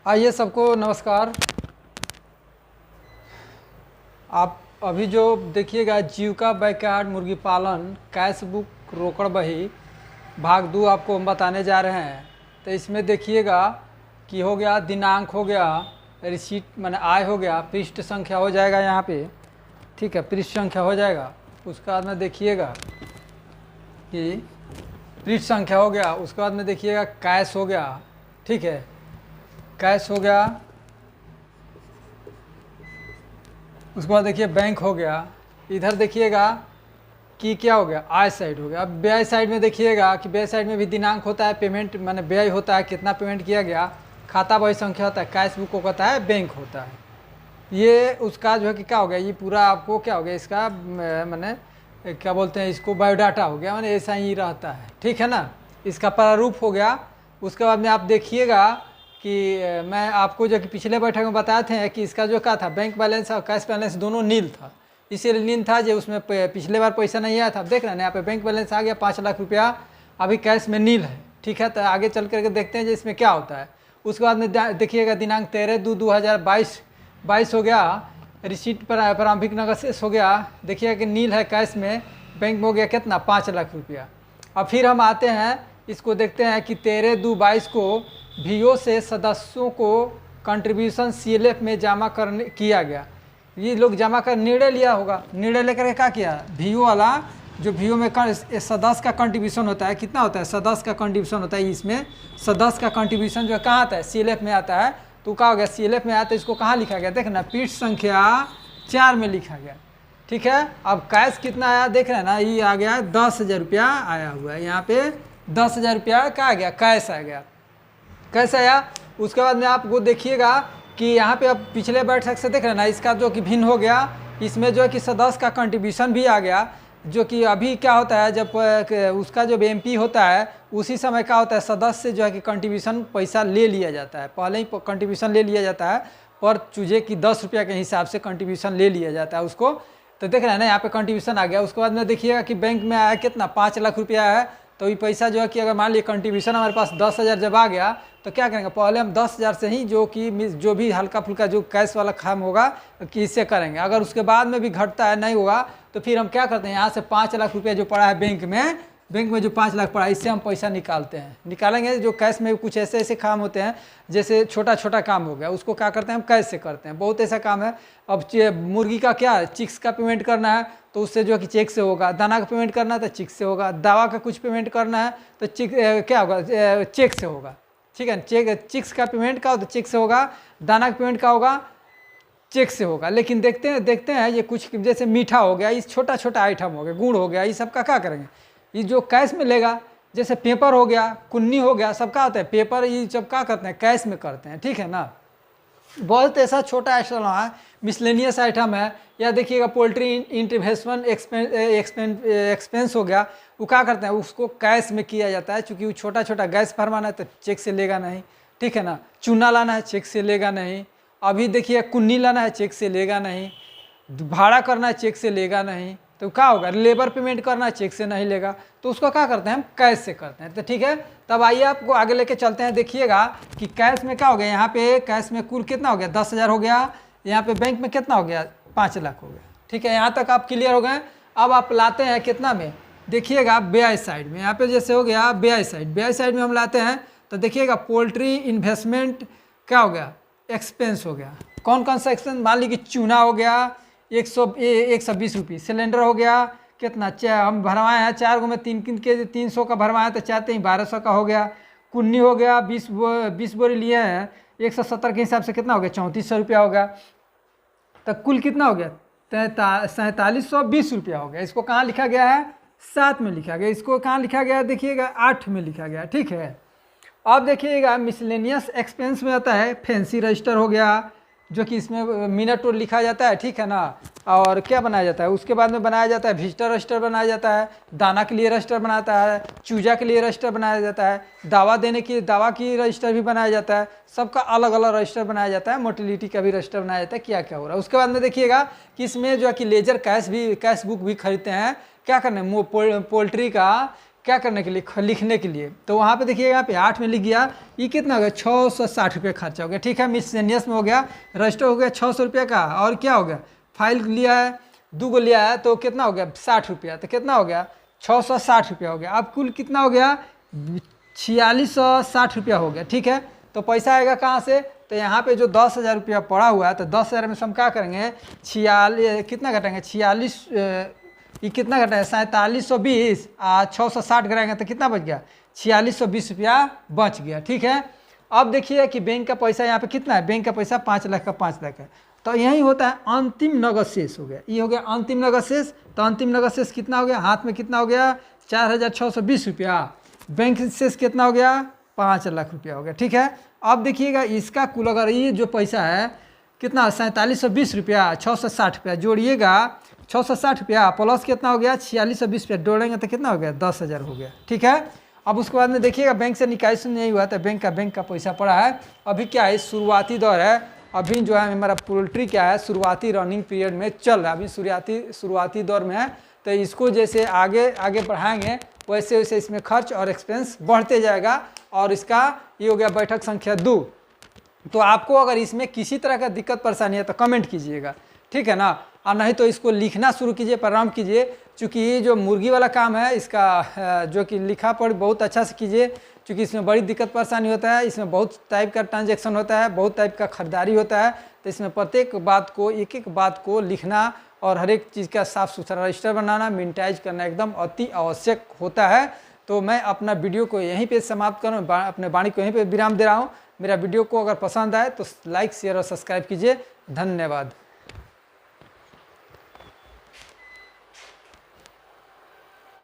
आइए सबको नमस्कार। आप अभी जो देखिएगा जीविका बैकयार्ड मुर्गी पालन कैश बुक रोकड़ बही भाग 2 आपको हम बताने जा रहे हैं। तो इसमें देखिएगा कि हो गया दिनांक, हो गया रिसीट माने आय, हो गया पृष्ठ संख्या हो जाएगा यहाँ पे, ठीक है, पृष्ठ संख्या हो जाएगा। उसके बाद में देखिएगा कि पृष्ठ संख्या हो गया, उसके बाद में देखिएगा कैश हो गया, ठीक है, कैश हो गया। उसके बाद देखिए बैंक हो गया। इधर देखिएगा कि क्या हो गया, आय साइड हो गया। अब व्यय साइड में देखिएगा कि व्यय साइड में भी दिनांक होता है, पेमेंट माने व्यय होता है, कितना पेमेंट किया गया, खाता बही संख्या होता है, कैश बुक को कहता है, बैंक होता है। ये उसका जो है कि क्या हो गया, ये पूरा आपको क्या हो गया, इसका माने क्या बोलते हैं इसको, बायोडाटा हो गया, माने ऐसा ही रहता है, ठीक है ना। इसका प्रारूप हो गया। उसके बाद में आप देखिएगा कि मैं आपको जो कि पिछले बैठक में बताए थे कि इसका जो क्या था, बैंक बैलेंस और कैश बैलेंस दोनों नील था। इसीलिए नील था जो उसमें पिछले बार पैसा नहीं आया था। देख रहे हैं यहाँ पे बैंक बैलेंस आ गया 5 लाख रुपया, अभी कैश में नील है, ठीक है। तो आगे चल करके देखते हैं जो इसमें क्या होता है। उसके बाद में देखिएगा दिनांक 13/2/2022 हो गया। रिसीट पर प्रारंभिक नगद शेष हो गया, देखिएगा कि नील है कैश में, बैंक में हो गया कितना, 5 लाख रुपया। अब फिर हम आते हैं इसको देखते हैं कि 13/2/22 को VO से सदस्यों को कंट्रीब्यूशन CLF में जमा करने किया गया। ये लोग जमा कर निर्णय लिया होगा, निर्णय लेकर के क्या किया, VO वाला जो VO में सदस्य का कंट्रीब्यूशन होता है, कितना होता है, सदस्य का कंट्रीब्यूशन होता है। इसमें सदस्य का कंट्रीब्यूशन जो है कहाँ आता है, CLF में आता है। तो क्या हो गया, CLF में आता है, इसको कहाँ लिखा गया, देखना पृष्ठ संख्या 4 में लिखा गया, ठीक है। अब कैश कितना आया देख रहे हैं ना, ये आ गया 10,000 रुपया आया हुआ है, यहाँ पे 10,000 रुपया क्या आ गया, कैश आ गया, कैसे आया। उसके बाद में आपको देखिएगा कि यहाँ पे अब पिछले बैठक से देख रहे हैं ना, इसका जो कि भिन्न हो गया, इसमें जो है कि सदस्य का कंट्रीब्यूशन भी आ गया। जो कि अभी क्या होता है, जब उसका जब MP होता है उसी समय क्या होता है, सदस्य से जो है कि कंट्रीब्यूशन पैसा ले लिया जाता है, पहले ही कंट्रीब्यूशन ले लिया जाता है, पर चूजे की 10 रुपया के हिसाब से कंट्रीब्यूशन ले लिया जाता है उसको। तो देख रहे हैं ना यहाँ पे कंट्रीब्यूशन आ गया। उसके बाद में देखिएगा कि बैंक में आया कितना, 5 लाख रुपया है। तो ये पैसा जो है कि अगर मान लीजिए कंट्रीब्यूशन हमारे पास 10,000 जब आ गया, तो क्या करेंगे, पहले हम 10,000 से ही जो भी हल्का फुल्का जो कैश वाला काम होगा कि इससे करेंगे। अगर उसके बाद में भी घटता है, नहीं होगा, तो फिर हम क्या करते हैं, यहाँ से 5 लाख रुपया जो पड़ा है बैंक में जो 5 लाख पड़ा है, इससे हम पैसा निकालते हैं, निकालेंगे। जो कैश में कुछ ऐसे ऐसे काम होते हैं, जैसे छोटा छोटा काम हो गया, उसको क्या करते हैं, हम कैश से करते हैं, बहुत ऐसा काम है। अब मुर्गी का क्या, चिक्स का पेमेंट करना है तो उससे जो है कि चेक से होगा, दाना का पेमेंट करना है तो चेक से होगा, दवा का कुछ पेमेंट करना है तो क्या होगा, चेक से होगा, ठीक है। चिक्स का पेमेंट का हो तो चेक से होगा, दाना का पेमेंट का होगा, चेक से होगा। लेकिन देखते हैं ये कुछ जैसे मीठा हो गया, इस छोटा छोटा आइटम हो गया, गुड़ हो गया, ये सब का क्या करेंगे, ये जो कैश में लेगा, जैसे पेपर हो गया, कुन्नी हो गया, सब क्या होता है, पेपर, ये सब क्या करते हैं, कैश में करते हैं, ठीक है ना। बहुत ऐसा छोटा आइटम है, मिसलेनियस आइटम है। या देखिएगा पोल्ट्री इन्वेस्टमेंट एक्सपेंस हो गया, वो क्या करते हैं, उसको कैश में किया जाता है, चूँकि वो छोटा छोटा गैस भरवाना है तो चेक से लेगा नहीं, ठीक है ना। चूना लाना है, चेक से लेगा नहीं। अभी देखिए कुन्नी लाना है, चेक से लेगा नहीं। भाड़ा करना है, चेक से लेगा नहीं। तो क्या होगा, लेबर पेमेंट करना है, चेक से नहीं लेगा, तो उसको क्या करते हैं, हम कैश से करते हैं। तो ठीक है, तब आइए आपको आगे लेके चलते हैं। देखिएगा कि कैश में क्या हो गया, यहाँ पे कैश में कुल कितना हो गया, 10,000 हो गया। यहाँ पे बैंक में कितना हो गया, 5 लाख हो गया, ठीक है। यहाँ तक आप क्लियर हो गए। अब आप लाते हैं कितना में, देखिएगा व्यय साइड में, यहाँ पे जैसे हो गया व्यय साइड में हम लाते हैं तो देखिएगा पोल्ट्री इन्वेस्टमेंट क्या हो गया, एक्सपेंस हो गया। कौन कौन सा एक्सपेंस, मान लीजिए चूना हो गया 120 रुपये, सिलेंडर हो गया कितना, हम भरवाए हैं 4 गो में 3 के 300 का भरवाए तो चाहते ही 1200 का हो गया। कुन्नी हो गया 20 बोरी लिए हैं, 170 के हिसाब से कितना हो गया, 3400 रुपया हो गया। तो कुल कितना हो गया, 4720 रुपया हो गया। इसको कहाँ लिखा गया है, 7 में लिखा गया। इसको कहाँ लिखा गया है, देखिएगा 8 में लिखा गया, ठीक है। अब देखिएगा मिसलेनियस एक्सपेंस में आता है फैंसी रजिस्टर हो गया, जो कि इसमें मिनट और लिखा जाता है, ठीक है ना। और क्या बनाया जाता है, उसके बाद में बनाया जाता है विजिटर रजिस्टर बनाया जाता है, दाना के लिए रजिस्टर बनाता है, चूजा के लिए रजिस्टर बनाया जाता है, दावा देने की दावा की रजिस्टर भी बनाया जाता है। सबका अलग अलग रजिस्टर बनाया जाता है, मोटिलिटी का भी रजिस्टर बनाया जाता है, क्या क्या हो रहा है। उसके बाद में देखिएगा कि इसमें जो है कि लेजर कैश बुक भी खरीदते हैं। क्या करना है, पोल्ट्री का क्या करने के लिए, लिखने के लिए। तो वहाँ पे देखिए यहाँ पे 8 में लिख गया, ये कितना हो गया 660 रुपये खर्चा हो गया। ठीक है, मिसलेनियस में हो गया, रजिस्टर हो गया 600 रुपये का, और क्या हो गया फाइल लिया है 2 गो लिया है तो कितना हो गया 60 रुपया, तो कितना हो गया 660 रुपया हो गया। अब कुल कितना हो गया 4660 रुपया हो गया। ठीक है, तो पैसा आएगा कहाँ से, तो यहाँ पे जो 10,000 रुपया पड़ा हुआ है तो 10,000 में से हम क्या करेंगे 46 कितना घटाएंगे 46 ये कितना घटाएंगे 4720 और 660 घटाएंगे तो कितना बच गया 4620 रुपया बच गया। ठीक है, अब देखिए कि बैंक का पैसा यहाँ पे कितना है, बैंक का पैसा 5 लाख का 5 लाख है, तो यही होता है अंतिम नगद शेष हो गया, ये हो गया अंतिम नगद शेष। तो अंतिम नगद शेष कितना हो गया, हाथ में कितना हो गया 4620 रुपया, बैंक शेष कितना हो गया 5 लाख रुपया हो गया। ठीक है, अब देखिएगा इसका कुल अगर ये जो पैसा है कितना 4720 रुपया 660 रुपया जोड़िएगा 660 रुपया प्लस कितना हो गया 4620 रुपया जोड़ेंगे तो कितना हो गया 10,000 हो गया। ठीक है, अब उसके बाद में देखिएगा बैंक से निकासी नहीं हुआ तो बैंक का पैसा पड़ा है। अभी क्या है शुरुआती दौर है, अभी जो है हमारा पोल्ट्री क्या है शुरुआती रनिंग पीरियड में चल रहा है, अभी शुरुआती दौर में है। तो इसको जैसे आगे आगे बढ़ाएंगे वैसे वैसे इसमें खर्च और एक्सपेंस बढ़ते जाएगा। और इसका ये हो गया बैठक संख्या 2। तो आपको अगर इसमें किसी तरह का दिक्कत परेशानी है तो कमेंट कीजिएगा, ठीक है ना, और नहीं तो इसको लिखना शुरू कीजिए, प्रारंभ कीजिए। चूँकि ये जो मुर्गी वाला काम है इसका जो कि लिखा पढ़ बहुत अच्छा से कीजिए, क्योंकि इसमें बड़ी दिक्कत परेशानी होता है, इसमें बहुत टाइप का ट्रांजैक्शन होता है, बहुत टाइप का खरीदारी होता है। तो इसमें प्रत्येक बात को एक एक बात को लिखना और हर एक चीज़ का साफ सुथरा रजिस्टर बनाना मिनटाइज करना एकदम अति आवश्यक होता है। तो मैं अपना वीडियो को यहीं पे समाप्त करूँ, अपने वाणी को यहीं पे विराम दे रहा हूँ। मेरा वीडियो को अगर पसंद आए तो लाइक शेयर और सब्सक्राइब कीजिए। धन्यवाद।